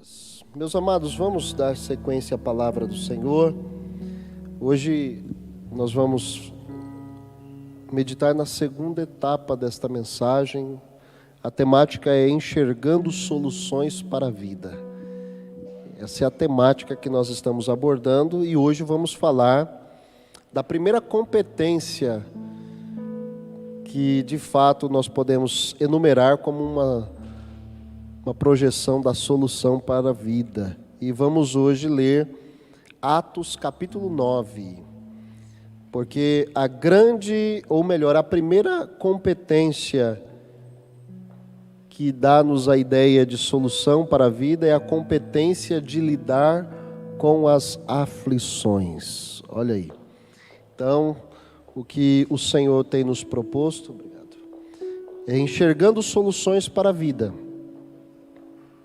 dias. Meus amados, vamos dar sequência à palavra do Senhor. Hoje nós vamos meditar na segunda etapa desta mensagem. A temática é enxergando soluções para a vida. Essa é a temática que nós estamos abordando e hoje vamos falar da primeira competência que de fato nós podemos enumerar como uma projeção da solução para a vida. E vamos hoje ler Atos capítulo 9, porque a primeira competência que dá-nos a ideia de solução para a vida é a competência de lidar com as aflições. Olha aí. Então, o que o Senhor tem nos proposto, é enxergando soluções para a vida.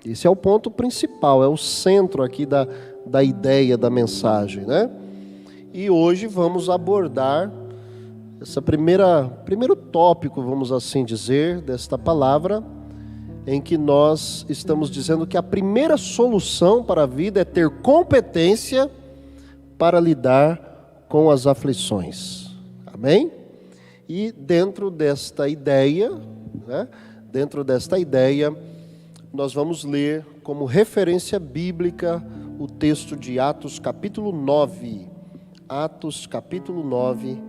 Esse é o ponto principal, é o centro aqui da ideia da mensagem, né? E hoje vamos abordar esse primeiro tópico, vamos assim dizer, desta palavra, em que nós estamos dizendo que a primeira solução para a vida é ter competência para lidar com as aflições. Amém? E dentro desta ideia, nós vamos ler como referência bíblica o texto de Atos capítulo 9. Atos capítulo 9,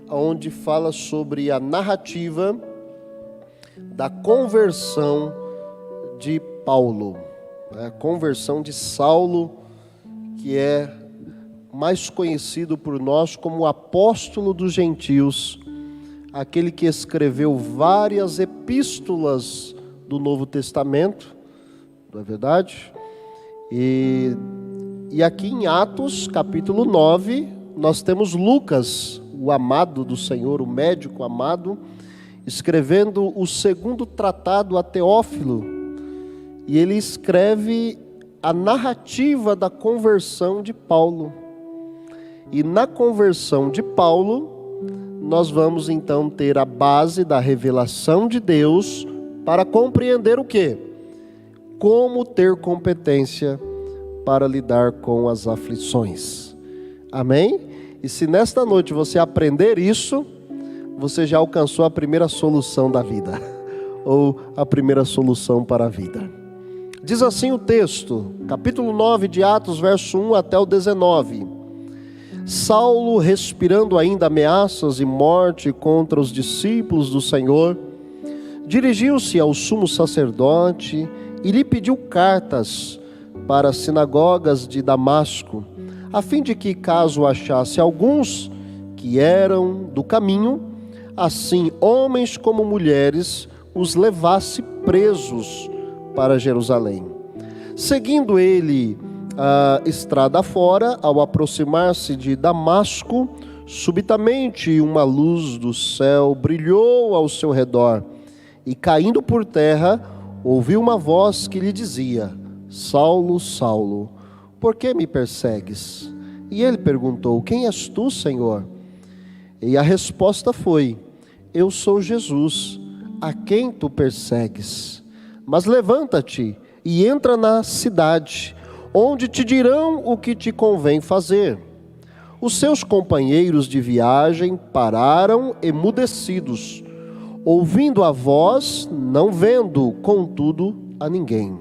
onde fala sobre a narrativa da conversão de Paulo, a conversão de Saulo, que é mais conhecido por nós como o apóstolo dos gentios, aquele que escreveu várias epístolas do Novo Testamento, não é verdade? E aqui em Atos capítulo 9, nós temos Lucas, o amado do Senhor, o médico amado, escrevendo o segundo tratado a Teófilo, e ele escreve a narrativa da conversão de Paulo. E na conversão de Paulo, nós vamos então ter a base da revelação de Deus para compreender o quê? Como ter competência para lidar com as aflições. Amém? E se nesta noite você aprender isso, você já alcançou a primeira solução da vida, ou a primeira solução para a vida. Diz assim o texto, capítulo 9 de Atos, verso 1 até o 19. Saulo, respirando ainda ameaças e morte contra os discípulos do Senhor, dirigiu-se ao sumo sacerdote e lhe pediu cartas para as sinagogas de Damasco, a fim de que, caso achasse alguns que eram do caminho, assim homens como mulheres, os levasse presos para Jerusalém. Seguindo ele a estrada fora, ao aproximar-se de Damasco, subitamente uma luz do céu brilhou ao seu redor, e caindo por terra, ouviu uma voz que lhe dizia: Saulo, Saulo, por que me persegues? E ele perguntou: quem és tu, Senhor? E a resposta foi: eu sou Jesus, a quem tu persegues. Mas levanta-te e entra na cidade, onde te dirão o que te convém fazer. Os seus companheiros de viagem pararam emudecidos, ouvindo a voz, não vendo, contudo, a ninguém.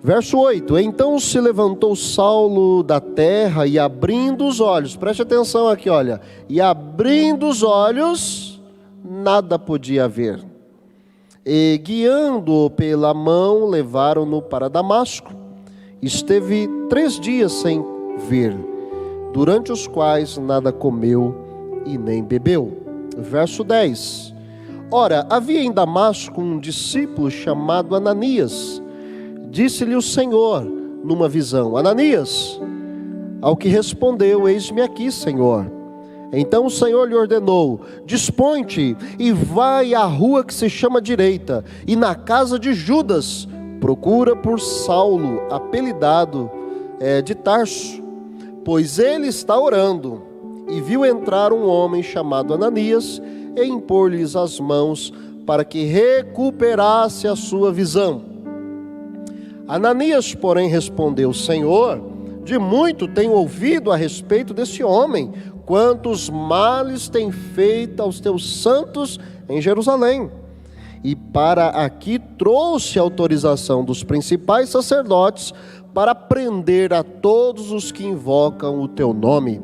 Verso 8: Então se levantou Saulo da terra e abrindo os olhos, preste atenção aqui, olha, e abrindo os olhos, nada podia ver. E guiando-o pela mão, levaram-no para Damasco. Esteve 3 dias sem ver, durante os quais nada comeu e nem bebeu. Verso 10: Ora, havia em Damasco um discípulo chamado Ananias. Disse-lhe o Senhor numa visão: Ananias. Ao que respondeu: eis-me aqui, Senhor. Então o Senhor lhe ordenou: dispõe-te e vai à rua que se chama Direita, e na casa de Judas procura por Saulo, apelidado de Tarso, pois ele está orando. E viu entrar um homem chamado Ananias e impor-lhes as mãos para que recuperasse a sua visão. Ananias, porém, respondeu: Senhor, de muito tenho ouvido a respeito desse homem, quantos males tem feito aos teus santos em Jerusalém. E para aqui trouxe autorização dos principais sacerdotes para prender a todos os que invocam o teu nome.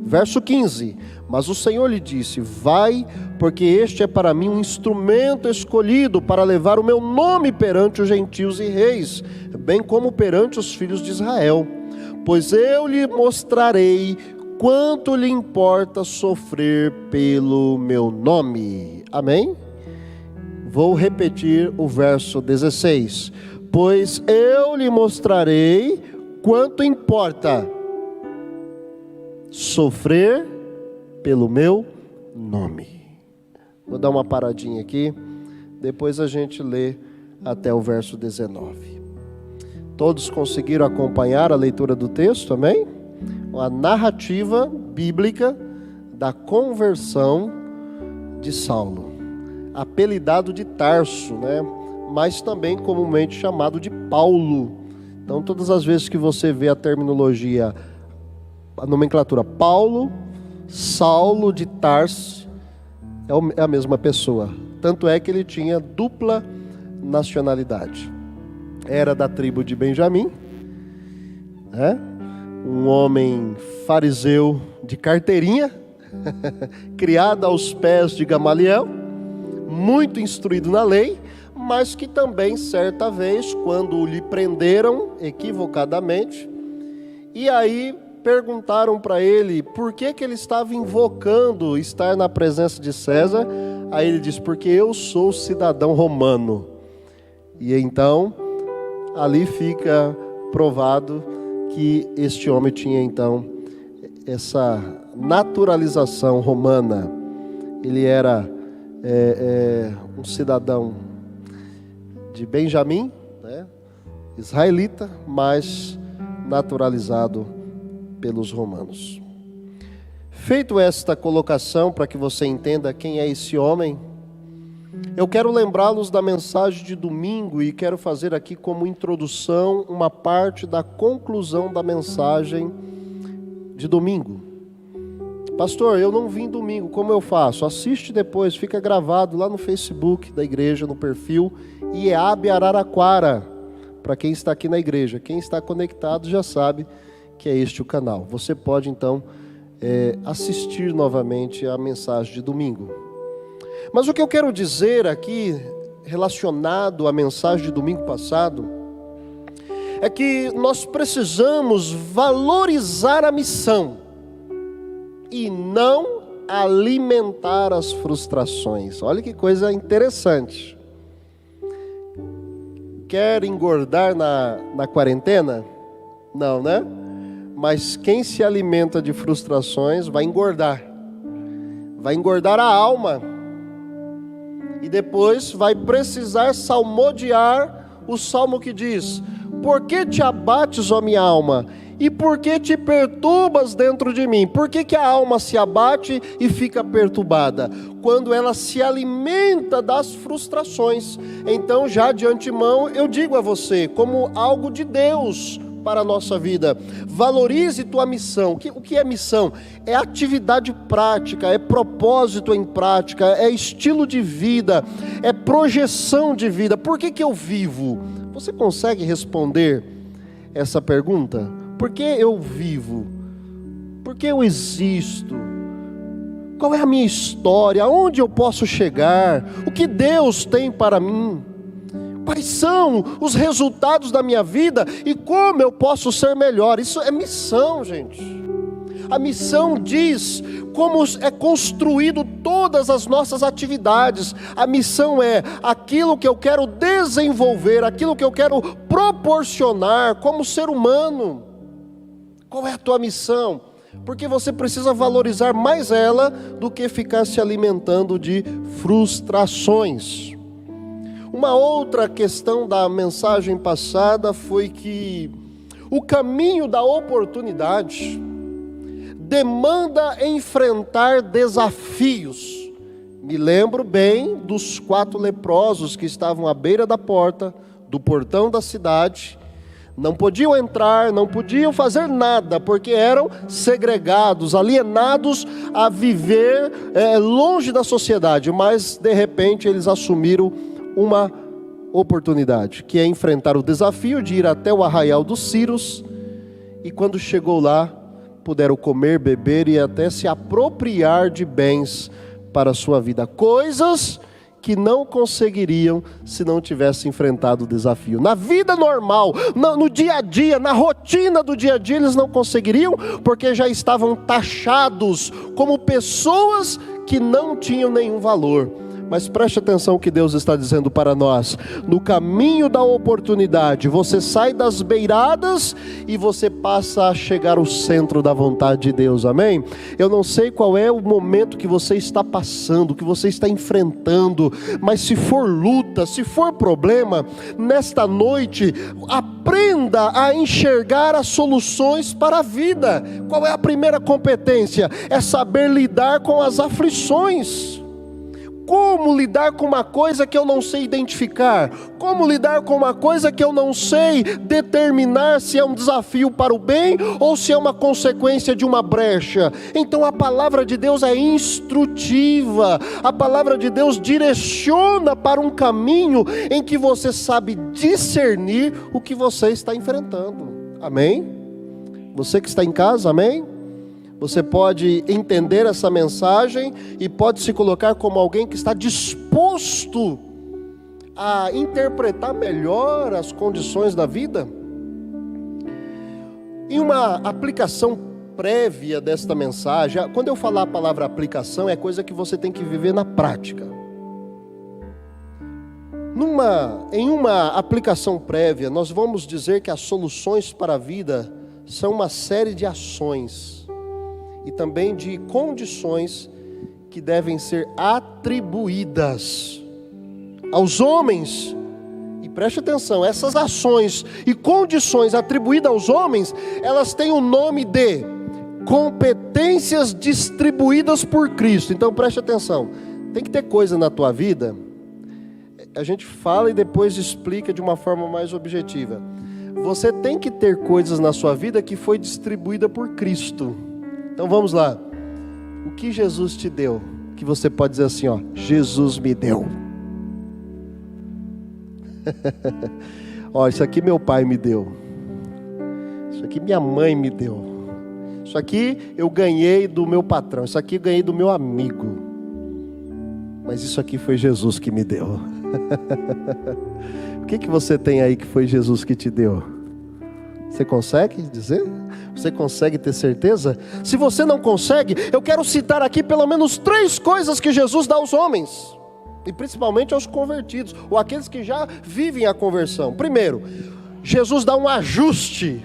Verso 15: Mas o Senhor lhe disse: Vai, porque este é para mim um instrumento escolhido para levar o meu nome perante os gentios e reis, bem como perante os filhos de Israel. Pois eu lhe mostrarei quanto lhe importa sofrer pelo meu nome. Amém? Vou repetir o verso 16. Pois eu lhe mostrarei quanto importa sofrer pelo meu nome. Vou dar uma paradinha aqui, depois a gente lê até o verso 19. Todos conseguiram acompanhar a leitura do texto, amém? A narrativa bíblica da conversão de Saulo, apelidado de Tarso, né? Mas também comumente chamado de Paulo. Então, todas as vezes que você vê a terminologia, a nomenclatura Paulo, Saulo de Tarso, é a mesma pessoa. Tanto é que ele tinha dupla nacionalidade. Era da tribo de Benjamim, né? Um homem fariseu de carteirinha, criado aos pés de Gamaliel, muito instruído na lei, mas que também, certa vez, quando lhe prenderam equivocadamente, e aí perguntaram para ele por que ele estava invocando estar na presença de César. Aí ele disse: porque eu sou cidadão romano. E então ali fica provado que este homem tinha então essa naturalização romana. Ele era um cidadão de Benjamim, né? Israelita, mas naturalizado pelos romanos. Feito esta colocação para que você entenda quem é esse homem, eu quero lembrá-los da mensagem de domingo e quero fazer aqui como introdução uma parte da conclusão da mensagem de domingo. Pastor, eu não vim domingo, como eu faço? Assiste depois, fica gravado lá no Facebook da igreja, no perfil IEAB Araraquara, para quem está aqui na igreja. Quem está conectado já sabe que é este o canal. Você pode então assistir novamente a mensagem de domingo. Mas o que eu quero dizer aqui, relacionado à mensagem de domingo passado, é que nós precisamos valorizar a missão e não alimentar as frustrações. Olha que coisa interessante. Quer engordar na quarentena? Não, né? Mas quem se alimenta de frustrações vai engordar. Vai engordar a alma. E depois vai precisar salmodiar o salmo que diz: por que te abates, ó minha alma? E por que te perturbas dentro de mim? Por que a alma se abate e fica perturbada? Quando ela se alimenta das frustrações. Então, já de antemão, eu digo a você, como algo de Deus para a nossa vida: valorize tua missão. O que é missão? É atividade prática, é propósito em prática, é estilo de vida, é projeção de vida. Por que eu vivo? Você consegue responder essa pergunta? Por que eu vivo? Por que eu existo? Qual é a minha história? Aonde eu posso chegar? O que Deus tem para mim? Quais são os resultados da minha vida e como eu posso ser melhor? Isso é missão, gente. A missão diz como é construído todas as nossas atividades. A missão é aquilo que eu quero desenvolver, aquilo que eu quero proporcionar como ser humano. Qual é a tua missão? Porque você precisa valorizar mais ela do que ficar se alimentando de frustrações. Uma outra questão da mensagem passada foi que o caminho da oportunidade demanda enfrentar desafios. Me lembro bem dos 4 leprosos que estavam à beira da porta, do portão da cidade, Não podiam entrar, não podiam fazer nada, porque eram segregados, alienados a viver longe da sociedade. Mas, de repente, eles assumiram uma oportunidade, que é enfrentar o desafio de ir até o arraial dos Círios. E quando chegou lá, puderam comer, beber e até se apropriar de bens para a sua vida. Coisas que não conseguiriam se não tivessem enfrentado o desafio. Na vida normal, no dia a dia, na rotina do dia a dia, eles não conseguiriam, porque já estavam taxados como pessoas que não tinham nenhum valor. Mas preste atenção o que Deus está dizendo para nós. No caminho da oportunidade, você sai das beiradas e você passa a chegar ao centro da vontade de Deus, amém? Eu não sei qual é o momento que você está passando, que você está enfrentando, mas se for luta, se for problema, nesta noite, aprenda a enxergar as soluções para a vida. Qual é a primeira competência? É saber lidar com as aflições. Como lidar com uma coisa que eu não sei identificar? Como lidar com uma coisa que eu não sei determinar se é um desafio para o bem ou se é uma consequência de uma brecha? Então a palavra de Deus é instrutiva. A palavra de Deus direciona para um caminho em que você sabe discernir o que você está enfrentando. Amém? Você que está em casa, amém? Você pode entender essa mensagem e pode se colocar como alguém que está disposto a interpretar melhor as condições da vida. Em uma aplicação prévia desta mensagem, quando eu falar a palavra aplicação, é coisa que você tem que viver na prática. Em uma aplicação prévia, nós vamos dizer que as soluções para a vida são uma série de ações e também de condições que devem ser atribuídas aos homens. E preste atenção, essas ações e condições atribuídas aos homens, elas têm o nome de competências distribuídas por Cristo. Então preste atenção, tem que ter coisa na tua vida, a gente fala e depois explica de uma forma mais objetiva. Você tem que ter coisas na sua vida que foi distribuída por Cristo. Então vamos lá, o que Jesus te deu, que você pode dizer assim, ó, Jesus me deu. Ó, isso aqui meu pai me deu, isso aqui minha mãe me deu, isso aqui eu ganhei do meu patrão, isso aqui eu ganhei do meu amigo, mas isso aqui foi Jesus que me deu. O que você tem aí que foi Jesus que te deu? Você consegue dizer? Você consegue ter certeza? Se você não consegue, eu quero citar aqui pelo menos 3 coisas que Jesus dá aos homens, e principalmente aos convertidos, ou aqueles que já vivem a conversão. Primeiro, Jesus dá um ajuste.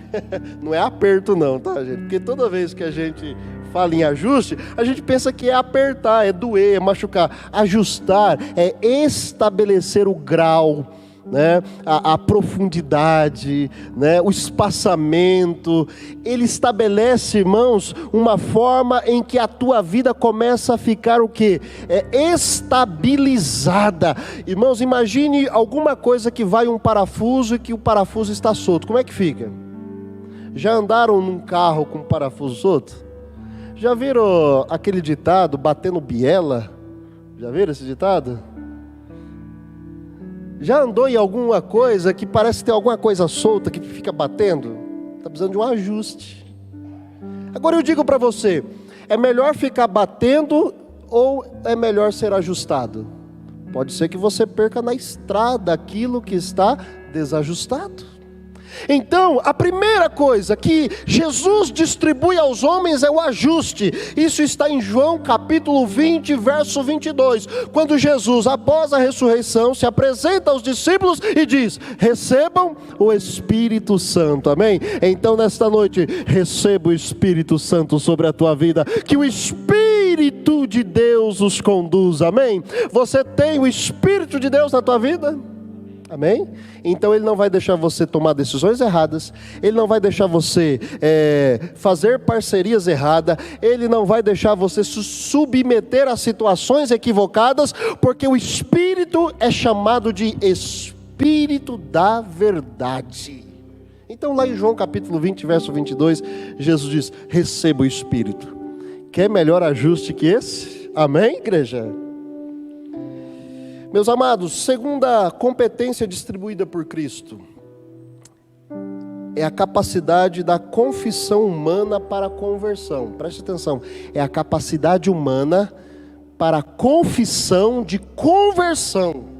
Não é aperto não, tá, gente? Porque toda vez que a gente fala em ajuste, a gente pensa que é apertar, é doer, é machucar. Ajustar é estabelecer o grau, né? A profundidade, né? O espaçamento. Ele estabelece, irmãos, uma forma em que a tua vida começa a ficar o quê? Estabilizada. Irmãos, imagine alguma coisa que vai um parafuso e que o parafuso está solto. Como é que fica? Já andaram num carro com parafuso solto? Já viram aquele ditado, batendo biela? Já viram esse ditado? Já andou em alguma coisa que parece ter alguma coisa solta que fica batendo? Está precisando de um ajuste. Agora eu digo para você, é melhor ficar batendo ou é melhor ser ajustado? Pode ser que você perca na estrada aquilo que está desajustado. Então, a primeira coisa que Jesus distribui aos homens é o ajuste. Isso está em João capítulo 20, verso 22. Quando Jesus, após a ressurreição, se apresenta aos discípulos e diz: recebam o Espírito Santo, amém? Então nesta noite, receba o Espírito Santo sobre a tua vida, que o Espírito de Deus os conduz, amém? Você tem o Espírito de Deus na tua vida? Amém? Então Ele não vai deixar você tomar decisões erradas, Ele não vai deixar você fazer parcerias erradas, Ele não vai deixar você se submeter a situações equivocadas, porque o Espírito é chamado de Espírito da verdade. Então lá em João capítulo 20, verso 22, Jesus diz: receba o Espírito. Quer melhor ajuste que esse? Amém, igreja? Meus amados, segunda competência distribuída por Cristo é a capacidade da confissão humana para a conversão. Preste atenção, é a capacidade humana para a confissão de conversão.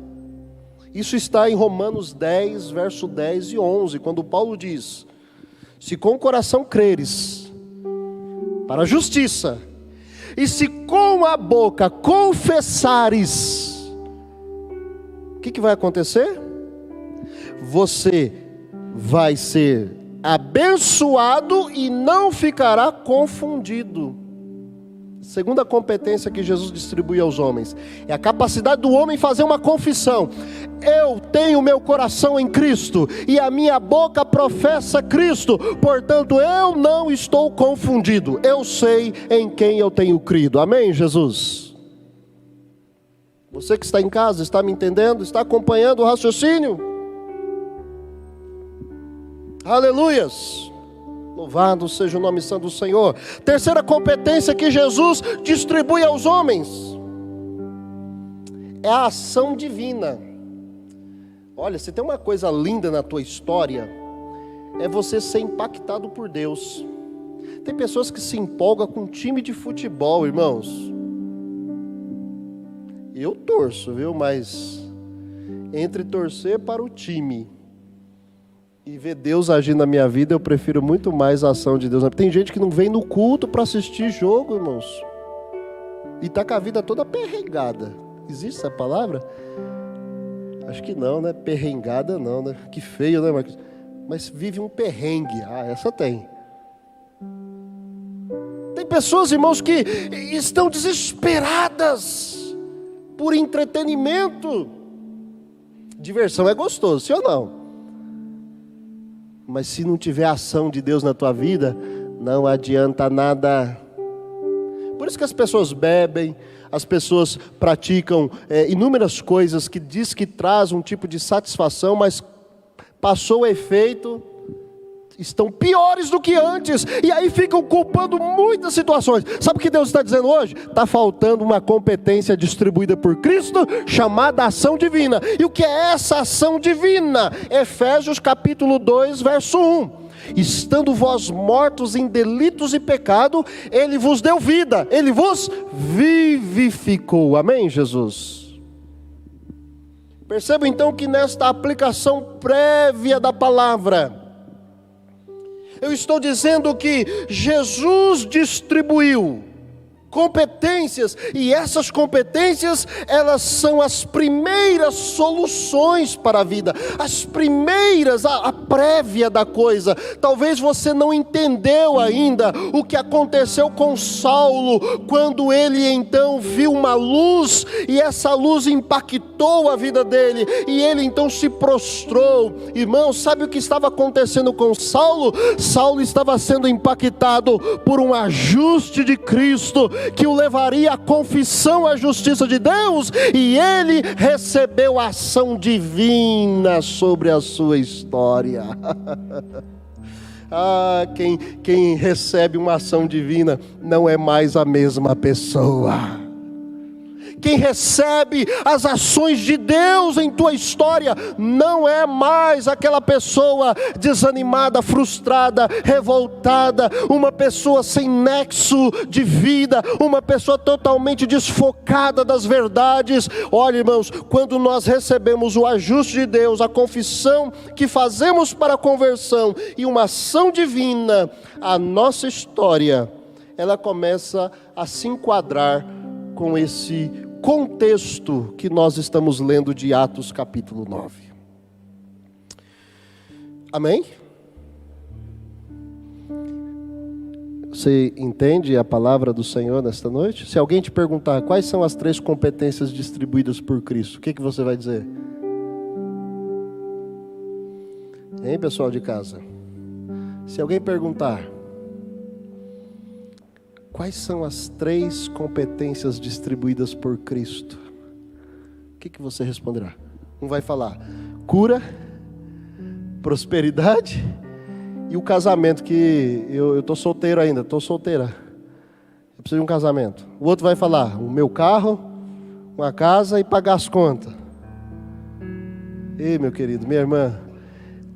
Isso está em Romanos 10, verso 10 e 11, quando Paulo diz: se com o coração creres para a justiça, e se com a boca confessares, o que vai acontecer? Você vai ser abençoado e não ficará confundido. Segunda competência que Jesus distribui aos homens é a capacidade do homem fazer uma confissão: eu tenho meu coração em Cristo e a minha boca professa Cristo, portanto eu não estou confundido, eu sei em quem eu tenho crido. Amém, Jesus? Você que está em casa, está me entendendo? Está acompanhando o raciocínio? Aleluias! Louvado seja o nome santo do Senhor. Terceira competência que Jesus distribui aos homens é a ação divina. Olha, se tem uma coisa linda na tua história, é você ser impactado por Deus. Tem pessoas que se empolgam com um time de futebol, irmãos. Eu torço, viu? Mas entre torcer para o time e ver Deus agir na minha vida, eu prefiro muito mais a ação de Deus. Tem gente que não vem no culto para assistir jogo, irmãos, e está com a vida toda perrengada. Existe essa palavra? Acho que não, né? Perrengada não, né? Que feio, né, Marcos? Mas vive um perrengue. Ah, essa tem. Tem pessoas, irmãos, que estão desesperadas por entretenimento. Diversão é gostoso, sim ou não? Mas se não tiver ação de Deus na tua vida, não adianta nada. Por isso que as pessoas bebem, as pessoas praticam inúmeras coisas que diz que traz um tipo de satisfação, mas passou o efeito, estão piores do que antes, e aí ficam culpando muitas situações. Sabe o que Deus está dizendo hoje? Está faltando uma competência distribuída por Cristo, chamada ação divina. E o que é essa ação divina? Efésios capítulo 2, verso 1. Estando vós mortos em delitos e pecado, Ele vos deu vida, Ele vos vivificou. Amém, Jesus? Perceba então que nesta aplicação prévia da palavra, eu estou dizendo que Jesus distribuiu competências, e essas competências, elas são as primeiras soluções para a vida, as primeiras, a prévia da coisa. Talvez você não entendeu ainda o que aconteceu com Saulo, quando ele então viu uma luz, e essa luz impactou a vida dele, e ele então se prostrou. Irmão, sabe o que estava acontecendo com Saulo? Saulo estava sendo impactado por um ajuste de Cristo, que o levaria à confissão à justiça de Deus, e ele recebeu a ação divina sobre a sua história. Quem recebe uma ação divina não é mais a mesma pessoa. Quem recebe as ações de Deus em tua história não é mais aquela pessoa desanimada, frustrada, revoltada, uma pessoa sem nexo de vida, uma pessoa totalmente desfocada das verdades. Olha, irmãos, quando nós recebemos o ajuste de Deus, a confissão que fazemos para a conversão e uma ação divina, a nossa história, ela começa a se enquadrar com esse contexto que nós estamos lendo de Atos capítulo 9. Amém? Você entende a palavra do Senhor nesta noite? Se alguém te perguntar quais são as 3 competências distribuídas por Cristo, o que você vai dizer? Hein, pessoal de casa? Se alguém perguntar quais são as 3 competências distribuídas por Cristo, o que você responderá? Um vai falar cura, prosperidade E o casamento, que eu estou solteiro ainda, estou solteira. Eu preciso de um casamento. O outro vai falar, o meu carro, uma casa e pagar as contas. Ei, meu querido, minha irmã,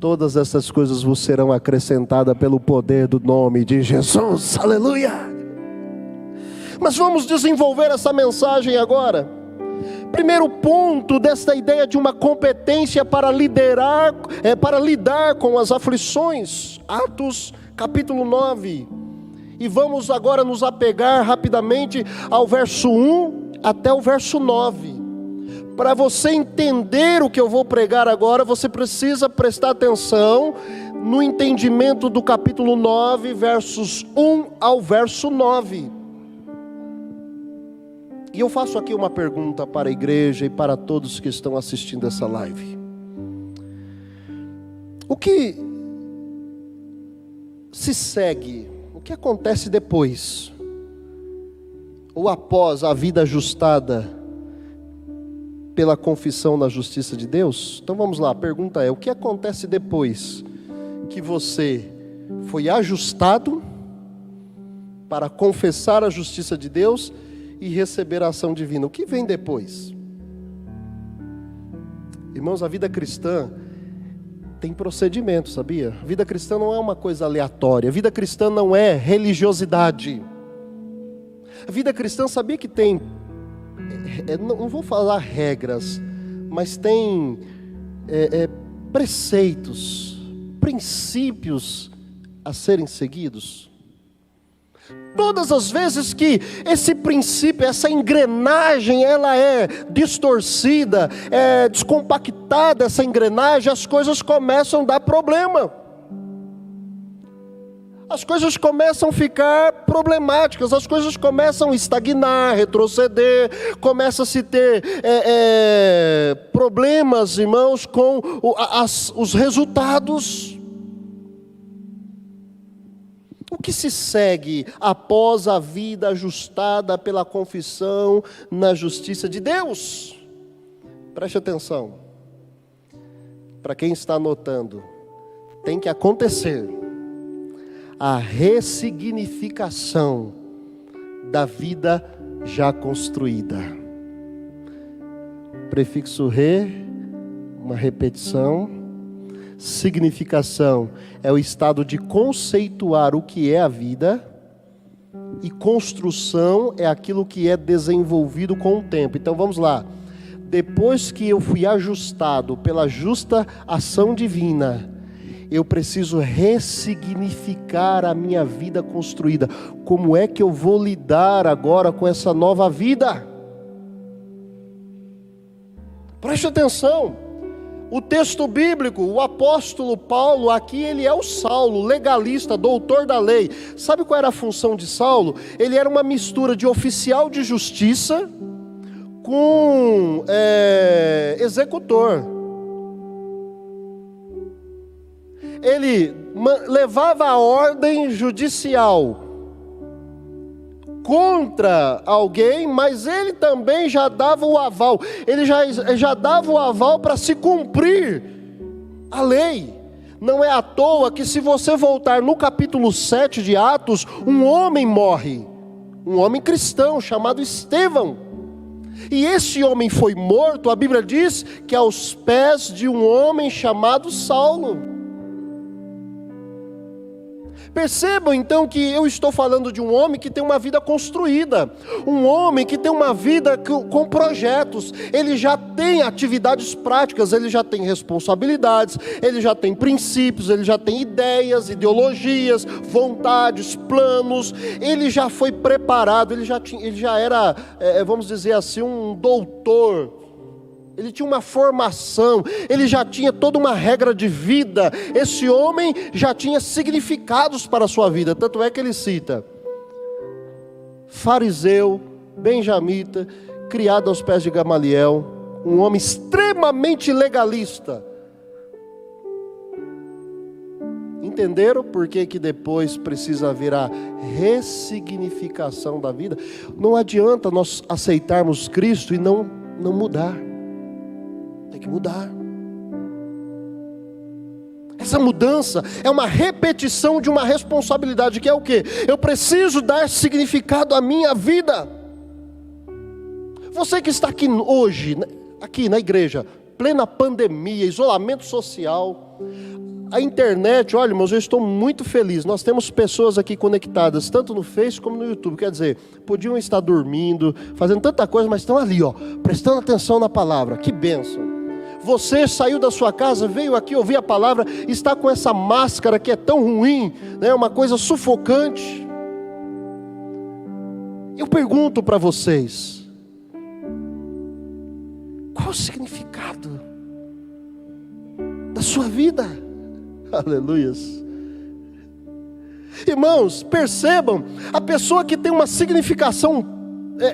todas essas coisas vos serão acrescentadas pelo poder do nome de Jesus. Aleluia! Mas vamos desenvolver essa mensagem agora. Primeiro ponto desta ideia de uma competência para liderar, para lidar com as aflições. Atos capítulo 9. E vamos agora nos apegar rapidamente ao verso 1 até o verso 9. Para você entender o que eu vou pregar agora, você precisa prestar atenção no entendimento do capítulo 9, versos 1 ao verso 9. E eu faço aqui uma pergunta para a igreja e para todos que estão assistindo essa live. O que se segue, o que acontece depois, ou após a vida ajustada pela confissão na justiça de Deus? Então vamos lá, a pergunta é: o que acontece depois que você foi ajustado para confessar a justiça de Deus e receber a ação divina? O que vem depois? Irmãos, a vida cristã tem procedimento, sabia? A vida cristã não é uma coisa aleatória. A vida cristã não é religiosidade. A vida cristã, sabia que tem, não vou falar regras, mas tem preceitos, princípios a serem seguidos. Todas as vezes que esse princípio, essa engrenagem, ela é distorcida, é descompactada, essa engrenagem, as coisas começam a dar problema. As coisas começam a ficar problemáticas, as coisas começam a estagnar, retroceder, começa a se ter problemas, irmãos, com os resultados. O que se segue após a vida ajustada pela confissão na justiça de Deus? Preste atenção. Para quem está anotando, tem que acontecer a ressignificação da vida já construída. Prefixo re, uma repetição. Significação é o estado de conceituar o que é a vida, e construção é aquilo que é desenvolvido com o tempo. Então vamos lá. Depois que eu fui ajustado pela justa ação divina, eu preciso ressignificar a minha vida construída. Como é que eu vou lidar agora com essa nova vida? Preste atenção. O texto bíblico, o apóstolo Paulo, aqui ele é o Saulo, legalista, doutor da lei. Sabe qual era a função de Saulo? Ele era uma mistura de oficial de justiça com executor. Ele levava a ordem judicial contra alguém, mas ele também já dava o aval. Ele já dava o aval para se cumprir a lei. Não é à toa que, se você voltar no capítulo 7 de Atos, um homem morre, um homem cristão chamado Estevão. E esse homem foi morto, a Bíblia diz que aos pés de um homem chamado Saulo. Percebam então que eu estou falando de um homem que tem uma vida construída, um homem que tem uma vida com projetos. Ele já tem atividades práticas, ele já tem responsabilidades, ele já tem princípios, ele já tem ideias, ideologias, vontades, planos. Ele já foi preparado, ele já era, vamos dizer assim, um doutor. Ele tinha uma formação, ele já tinha toda uma regra de vida. Esse homem já tinha significados para a sua vida. Tanto é que ele cita: fariseu, benjamita, criado aos pés de Gamaliel, um homem extremamente legalista. Entenderam por que depois precisa haver a ressignificação da vida? Não adianta nós aceitarmos Cristo e não mudar. Tem que mudar. É Essa mudança é uma repetição de uma responsabilidade, que é o quê? Eu preciso dar significado à minha vida. Você que está aqui hoje, aqui na igreja, plena pandemia, isolamento social, a internet, olha, irmãos, eu estou muito feliz. Nós temos pessoas aqui conectadas, tanto no Face como no YouTube. Quer dizer, podiam estar dormindo, fazendo tanta coisa, mas estão ali, prestando atenção na palavra. Que bênção. Você saiu da sua casa, veio aqui ouvir a palavra, está com essa máscara que é tão ruim, né, uma coisa sufocante. Eu pergunto para vocês, qual o significado da sua vida? Aleluias. Irmãos, percebam, a pessoa que tem uma significação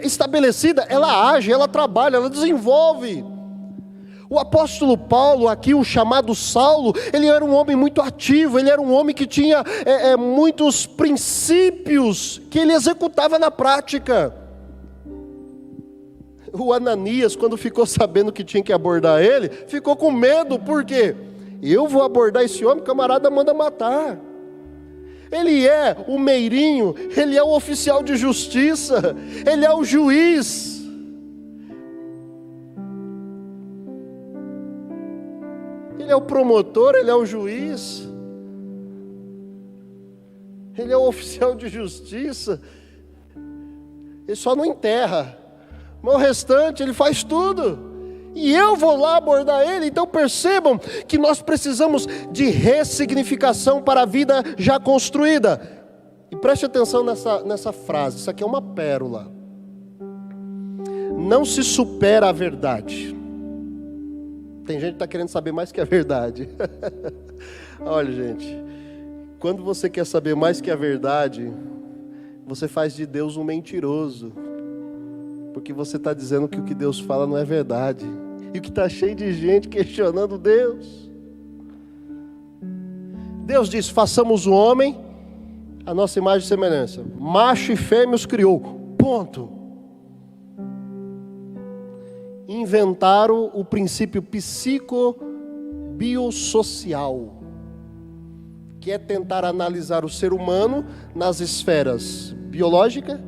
estabelecida, ela age, ela trabalha, ela desenvolve. O apóstolo Paulo, aqui o chamado Saulo, ele era um homem muito ativo, ele era um homem que tinha muitos princípios que ele executava na prática. O Ananias, quando ficou sabendo que tinha que abordar ele, ficou com medo. Por quê? Eu vou abordar esse homem, o camarada manda matar. Ele é o meirinho, ele é o oficial de justiça, ele é o juiz. Ele é o promotor, ele é o juiz. Ele é o oficial de justiça. Ele só não enterra, mas o restante ele faz tudo. E eu vou lá abordar ele. Então percebam que nós precisamos de ressignificação para a vida já construída. E preste atenção nessa frase, isso aqui é uma pérola. Não se supera a verdade. Tem gente que está querendo saber mais que a verdade. Olha, gente, quando você quer saber mais que a verdade, você faz de Deus um mentiroso. Porque você está dizendo que o que Deus fala não é verdade. E o que está cheio de gente questionando Deus. Deus diz, façamos o homem a nossa imagem e semelhança. Macho e fêmea os criou. Ponto. Inventaram o princípio psico-biossocial, que é tentar analisar o ser humano nas esferas biológica,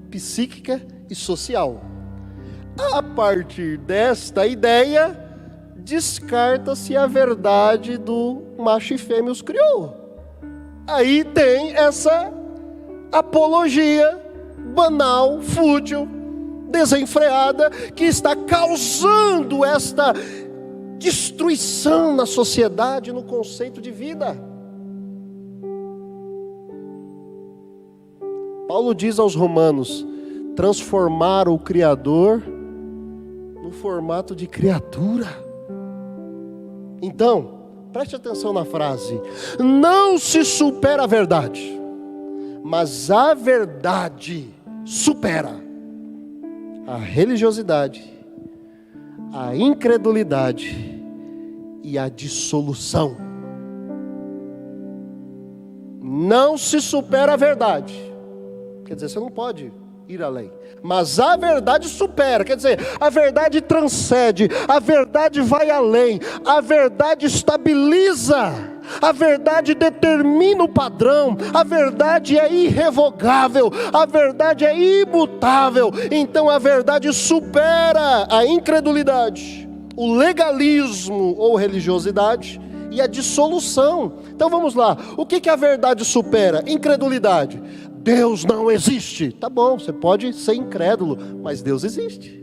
psíquica e social. A partir desta ideia, descarta-se a verdade do macho e fêmea os criou. Aí tem essa apologia banal, fútil, desenfreada, que está causando esta destruição na sociedade, no conceito de vida. Paulo diz aos Romanos, transformaram o Criador no formato de criatura. Então, preste atenção na frase, não se supera a verdade, mas a verdade supera a religiosidade, a incredulidade e a dissolução. Não se supera a verdade, quer dizer, você não pode ir além, mas a verdade supera, quer dizer, a verdade transcende, a verdade vai além, a verdade estabiliza, a verdade determina o padrão, a verdade é irrevogável, a verdade é imutável. Então a verdade supera a incredulidade, o legalismo ou religiosidade e a dissolução. Então vamos lá, o que a verdade supera? Incredulidade. Deus não existe. Tá bom, você pode ser incrédulo, mas Deus existe.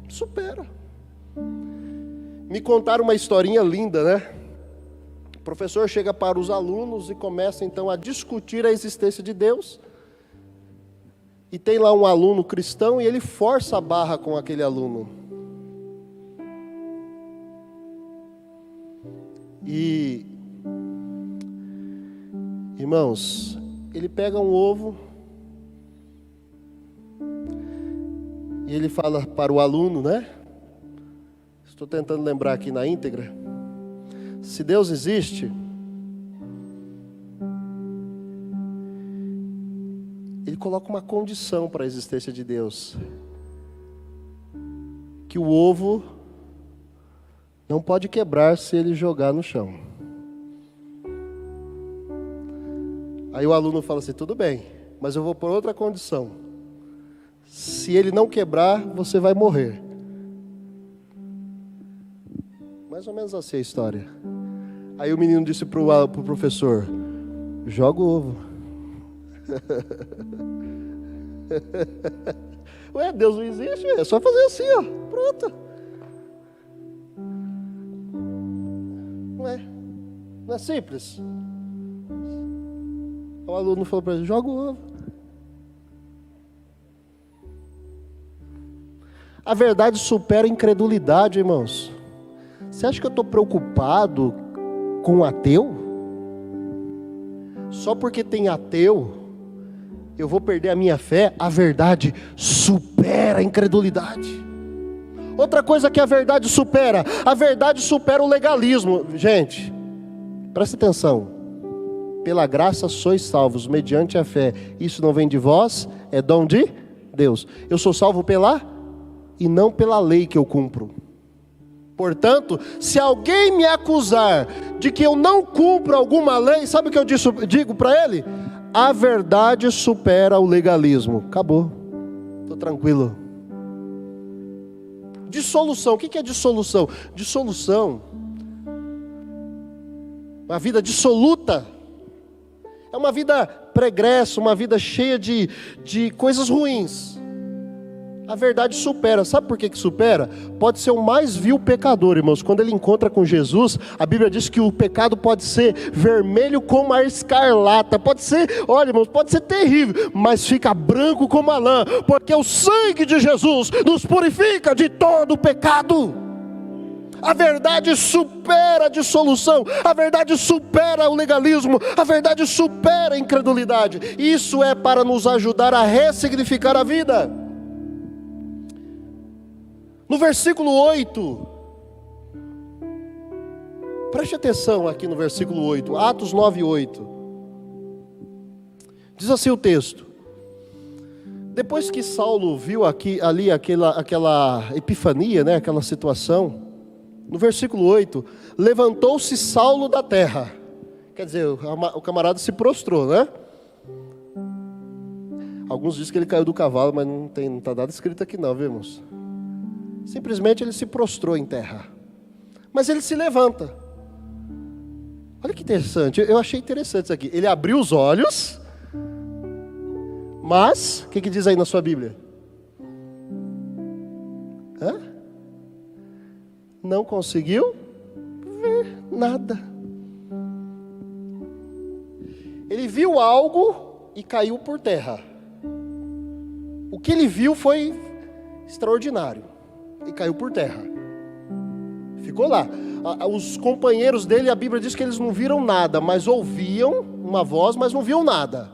Supera. Me contaram uma historinha linda, né? O professor chega para os alunos e começa então a discutir a existência de Deus. E tem lá um aluno cristão e ele força a barra com aquele aluno. E, irmãos, ele pega um ovo e ele fala para o aluno, né? Estou tentando lembrar aqui na íntegra. Se Deus existe, ele coloca uma condição para a existência de Deus: que o ovo Não pode quebrar se ele jogar no chão. Aí o aluno fala assim, tudo bem, mas eu vou por outra condição. Se ele não quebrar, você vai morrer. Mais ou menos assim a história. Aí o menino disse pro professor, joga o ovo. Ué, Deus não existe, é só fazer assim, ó, pronto. Não é simples? O aluno falou para ele, joga o ovo. A verdade supera a incredulidade, irmãos. Você acha que eu estou preocupado com o ateu? Só porque tem ateu, eu vou perder a minha fé? A verdade supera a incredulidade. Outra coisa que a verdade supera o legalismo. Gente, presta atenção. Pela graça sois salvos, mediante a fé. Isso não vem de vós, é dom de Deus. Eu sou salvo e não pela lei que eu cumpro. Portanto, se alguém me acusar de que eu não cumpro alguma lei, sabe o que eu digo para ele? A verdade supera o legalismo. Acabou. Estou tranquilo. Dissolução. O que é dissolução? Dissolução. Uma vida dissoluta. É uma vida pregressa, uma vida cheia de coisas ruins. A verdade supera. Sabe por que supera? Pode ser o mais vil pecador, irmãos. Quando ele encontra com Jesus, a Bíblia diz que o pecado pode ser vermelho como a escarlata. Pode ser, olha, irmãos, pode ser terrível, mas fica branco como a lã, porque o sangue de Jesus nos purifica de todo o pecado. A verdade supera a dissolução, a verdade supera o legalismo, a verdade supera a incredulidade. Isso é para nos ajudar a ressignificar a vida. No versículo 8, preste atenção aqui no versículo 8, Atos 9:8. Diz assim o texto: depois que Saulo viu ali aquela epifania, né, aquela situação, no versículo 8, levantou-se Saulo da terra. Quer dizer, o camarada se prostrou, né? Alguns dizem que ele caiu do cavalo, mas não está nada escrito aqui não, viu, irmãos? Simplesmente ele se prostrou em terra. Mas ele se levanta. Olha que interessante, eu achei interessante isso aqui. Ele abriu os olhos, mas, o que diz aí na sua Bíblia? Não conseguiu ver nada. Ele viu algo e caiu por terra. O que ele viu foi extraordinário e caiu por terra. Ficou lá. Os companheiros dele, a Bíblia diz que eles não viram nada, mas ouviam uma voz, mas não viam nada.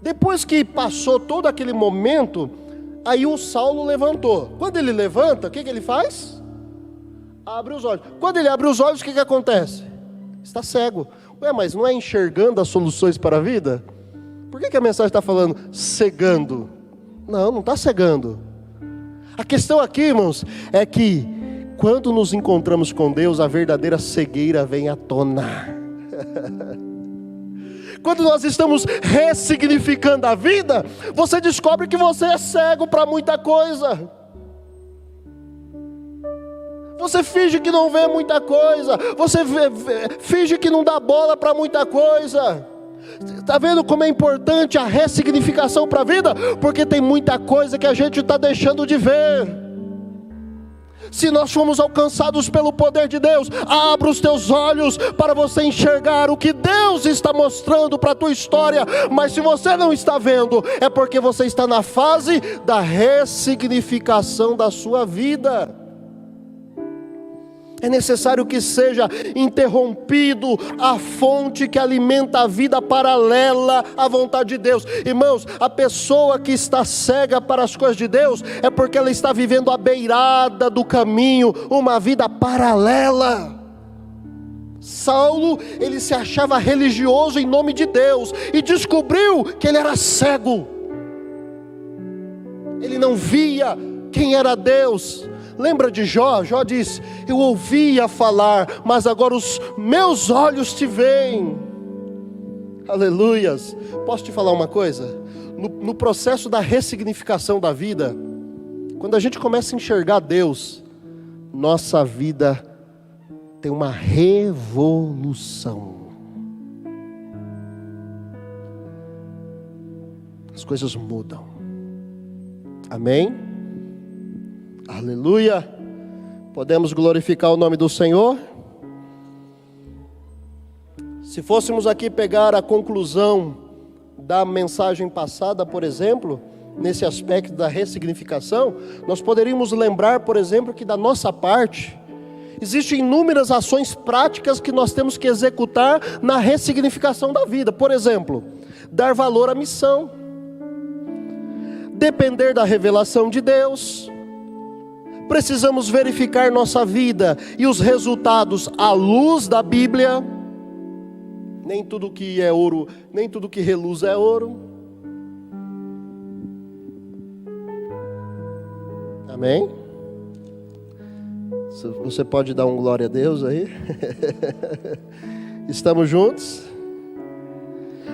Depois que passou todo aquele momento, aí o Saulo levantou. Quando ele levanta, o que ele faz? Abre os olhos. Quando ele abre os olhos, o que acontece? Está cego. Ué, mas não é enxergando as soluções para a vida? Por que a mensagem está falando cegando? Não está cegando. A questão aqui, irmãos, é que quando nos encontramos com Deus, a verdadeira cegueira vem à tona. Quando nós estamos ressignificando a vida, você descobre que você é cego para muita coisa. Você finge que não vê muita coisa. Você finge que não dá bola para muita coisa. Está vendo como é importante a ressignificação para a vida? Porque tem muita coisa que a gente está deixando de ver. Se nós formos alcançados pelo poder de Deus, abra os teus olhos para você enxergar o que Deus está mostrando para a tua história. Mas se você não está vendo, é porque você está na fase da ressignificação da sua vida. É necessário que seja interrompido a fonte que alimenta a vida paralela à vontade de Deus. Irmãos, a pessoa que está cega para as coisas de Deus é porque ela está vivendo à beirada do caminho, uma vida paralela. Saulo, ele se achava religioso em nome de Deus e descobriu que ele era cego. Ele não via quem era Deus. Lembra de Jó? Jó disse: eu ouvia falar, mas agora os meus olhos te veem. Aleluias. Posso te falar uma coisa? No processo da ressignificação da vida, quando a gente começa a enxergar Deus, nossa vida tem uma revolução. As coisas mudam. Amém? Aleluia. Podemos glorificar o nome do Senhor? Se fôssemos aqui pegar a conclusão da mensagem passada, por exemplo, nesse aspecto da ressignificação, nós poderíamos lembrar, por exemplo, que da nossa parte, existem inúmeras ações práticas que nós temos que executar na ressignificação da vida. Por exemplo, dar valor à missão, depender da revelação de Deus. Precisamos verificar nossa vida e os resultados à luz da Bíblia. Nem tudo que é ouro, nem tudo que reluz é ouro. Amém? Você pode dar um glória a Deus aí? Estamos juntos?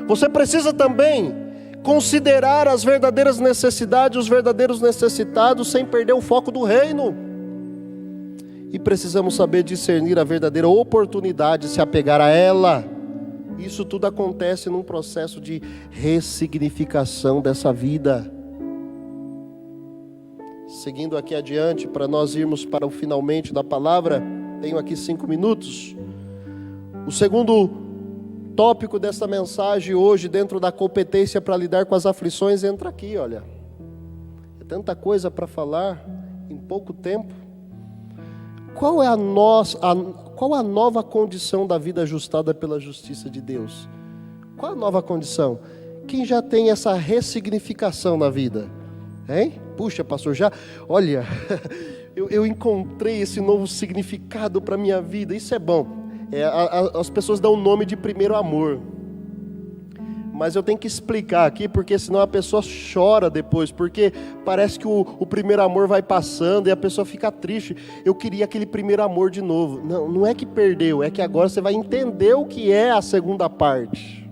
Você precisa também considerar as verdadeiras necessidades, os verdadeiros necessitados, sem perder o foco do reino. E precisamos saber discernir a verdadeira oportunidade de se apegar a ela. Isso tudo acontece num processo de ressignificação dessa vida. Seguindo aqui adiante, para nós irmos para o finalmente da palavra, tenho aqui 5 minutos. O segundo tópico dessa mensagem hoje, dentro da competência para lidar com as aflições, entra aqui, olha. É tanta coisa para falar em pouco tempo. Qual é a nova condição da vida ajustada pela justiça de Deus? Qual a nova condição? Quem já tem essa ressignificação na vida? Hein? Puxa, pastor, já... Olha, eu encontrei esse novo significado para a minha vida. Isso é bom. As pessoas dão o nome de primeiro amor. Mas eu tenho que explicar aqui, porque senão a pessoa chora depois, porque parece que o primeiro amor vai passando e a pessoa fica triste. Eu queria aquele primeiro amor de novo. Não é que perdeu, é que agora você vai entender o que é a segunda parte.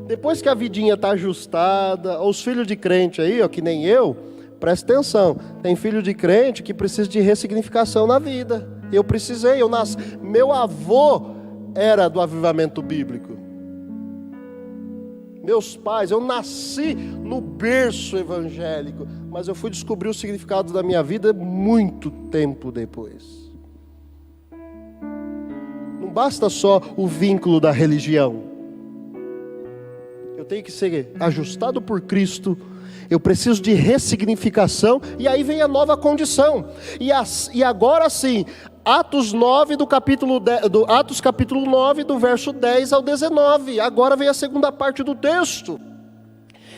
Depois que a vidinha está ajustada, os filhos de crente aí, ó, que nem eu, presta atenção, tem filho de crente que precisa de ressignificação na vida. Eu precisei, eu nasci. Meu avô era do avivamento bíblico. Meus pais, eu nasci no berço evangélico, mas eu fui descobrir o significado da minha vida muito tempo depois. Não basta só o vínculo da religião. Eu tenho que ser ajustado por Cristo. Eu preciso de ressignificação, e aí vem a nova condição. E agora sim, Atos capítulo 9, do verso 10 ao 19. Agora vem a segunda parte do texto.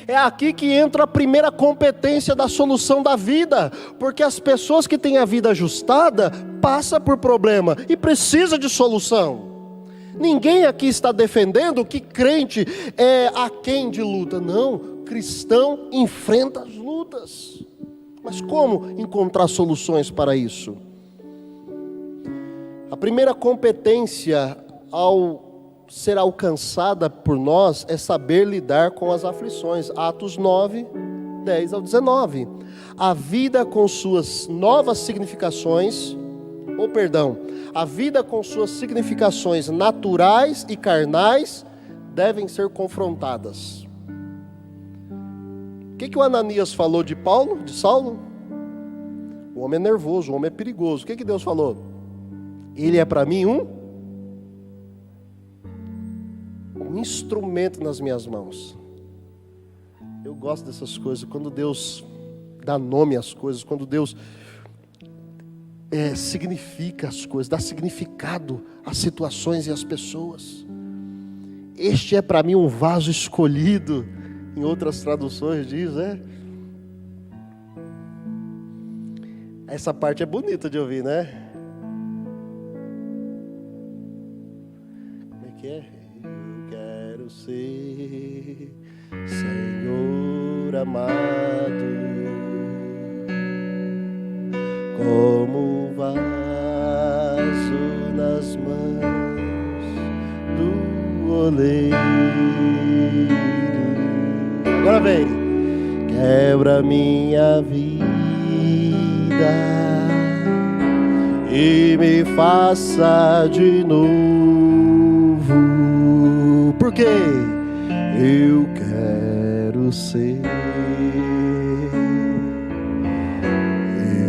É aqui que entra a primeira competência da solução da vida, porque as pessoas que têm a vida ajustada passam por problema e precisa de solução. Ninguém aqui está defendendo que crente é aquém de luta. Não, cristão enfrenta as lutas. Mas como encontrar soluções para isso? A primeira competência ao ser alcançada por nós é saber lidar com as aflições. Atos 9, 10 ao 19. A vida com suas novas significações, a vida com suas significações naturais e carnais devem ser confrontadas. O que o Ananias falou de Saulo? O homem é nervoso, o homem é perigoso. O que Deus falou? Ele é para mim um instrumento nas minhas mãos. Eu gosto dessas coisas, quando Deus dá nome às coisas, quando Deus significa as coisas, dá significado às situações e às pessoas. Este é para mim um vaso escolhido, em outras traduções diz, Essa parte é bonita de ouvir, né? Como é que é? Eu quero ser Senhor amado. como um vaso nas mãos do oleiro. Agora vem. Quebra minha vida e me faça de novo, porque eu quero ser,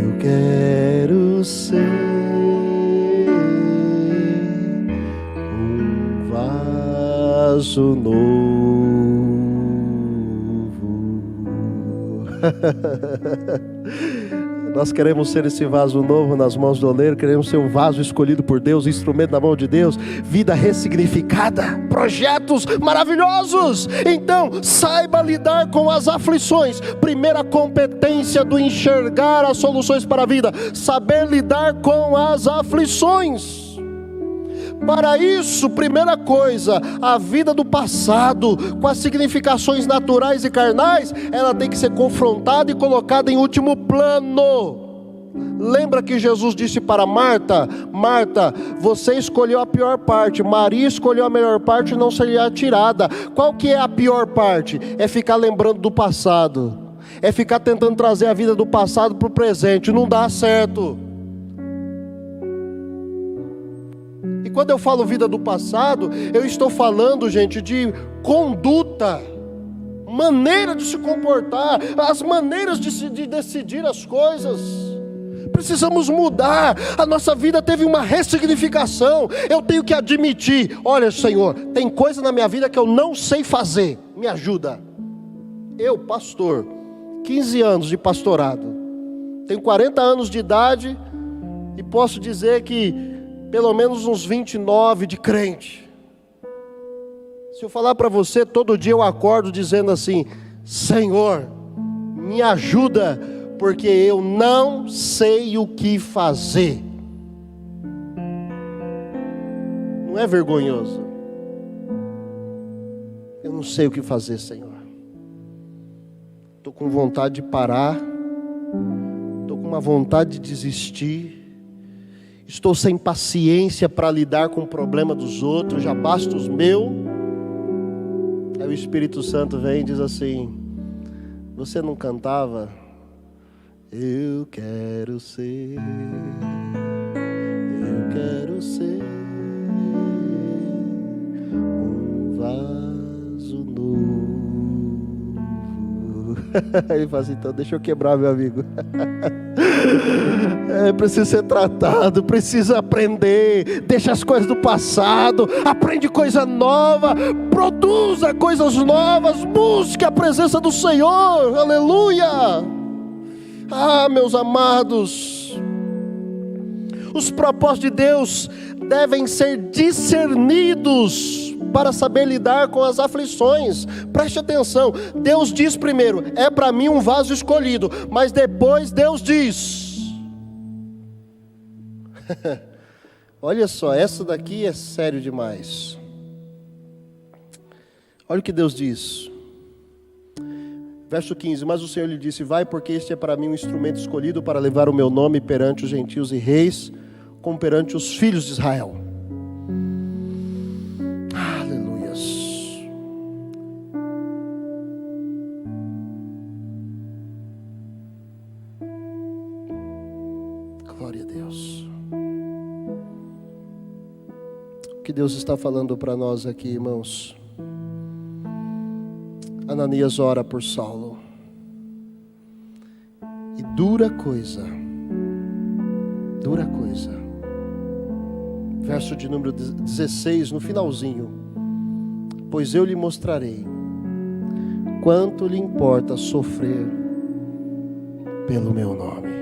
eu quero ser um vaso novo. Nós queremos ser esse vaso novo nas mãos do oleiro, queremos ser um vaso escolhido por Deus, instrumento na mão de Deus, vida ressignificada, projetos maravilhosos. Então, saiba lidar com as aflições. Primeira competência do enxergar as soluções para a vida, saber lidar com as aflições. Para isso, primeira coisa, a vida do passado, com as significações naturais e carnais, ela tem que ser confrontada e colocada em último plano. Lembra que Jesus disse para Marta: Marta, você escolheu a pior parte, Maria escolheu a melhor parte e não seria tirada. Qual que é a pior parte? É ficar lembrando do passado, é ficar tentando trazer a vida do passado para o presente, não dá certo. E quando eu falo vida do passado, eu estou falando, gente, de conduta, maneira de se comportar, as maneiras de decidir as coisas. Precisamos mudar. A nossa vida teve uma ressignificação. Eu tenho que admitir: olha, Senhor, tem coisa na minha vida que eu não sei fazer, me ajuda. Eu, pastor, 15 anos de pastorado, tenho 40 anos de idade e posso dizer que pelo menos uns 29 de crente. Se eu falar para você, todo dia eu acordo dizendo assim: Senhor, me ajuda, porque eu não sei o que fazer. Não é vergonhoso? Eu não sei o que fazer, Senhor. Estou com vontade de parar, estou com uma vontade de desistir. Estou sem paciência para lidar com o problema dos outros, já basta os meus. Aí o Espírito Santo vem e diz assim: você não cantava? Eu quero ser um vaso novo. Ele fala assim: então deixa eu quebrar, meu amigo. Precisa ser tratado, precisa aprender. Deixa as coisas do passado, aprende coisa nova, produza coisas novas, busque a presença do Senhor. Aleluia. Ah, meus amados, os propósitos de Deus devem ser discernidos para saber lidar com as aflições. Preste atenção, Deus diz primeiro: é para mim um vaso escolhido, mas depois Deus diz, olha só, essa daqui é sério demais. Olha o que Deus diz, verso 15: mas o Senhor lhe disse: vai, porque este é para mim um instrumento escolhido para levar o meu nome perante os gentios e reis, como perante os filhos de Israel. Glória a Deus. O que Deus está falando para nós aqui, irmãos? Ananias ora por Saulo, e dura coisa, verso de número 16, no finalzinho: pois eu lhe mostrarei quanto lhe importa sofrer pelo meu nome.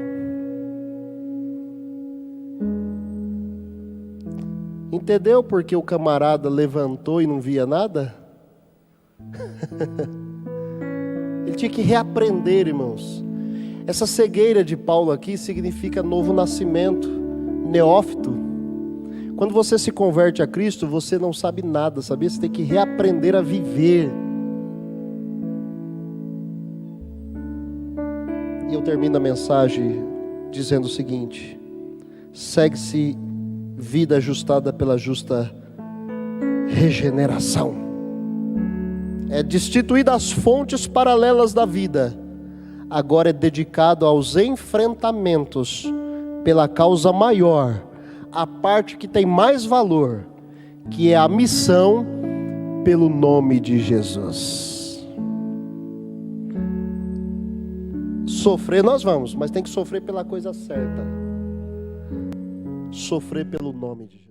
Entendeu porque o camarada levantou e não via nada? Ele tinha que reaprender, irmãos. Essa cegueira de Paulo aqui significa novo nascimento, neófito. Quando você se converte a Cristo, você não sabe nada, sabia? Você tem que reaprender a viver. E eu termino a mensagem dizendo o seguinte: segue-se vida ajustada pela justa regeneração. É destituída as fontes paralelas da vida. Agora é dedicado aos enfrentamentos pela causa maior, a parte que tem mais valor, que é a missão pelo nome de Jesus. Sofrer nós vamos, mas tem que sofrer pela coisa certa. Sofrer pelo nome de Jesus.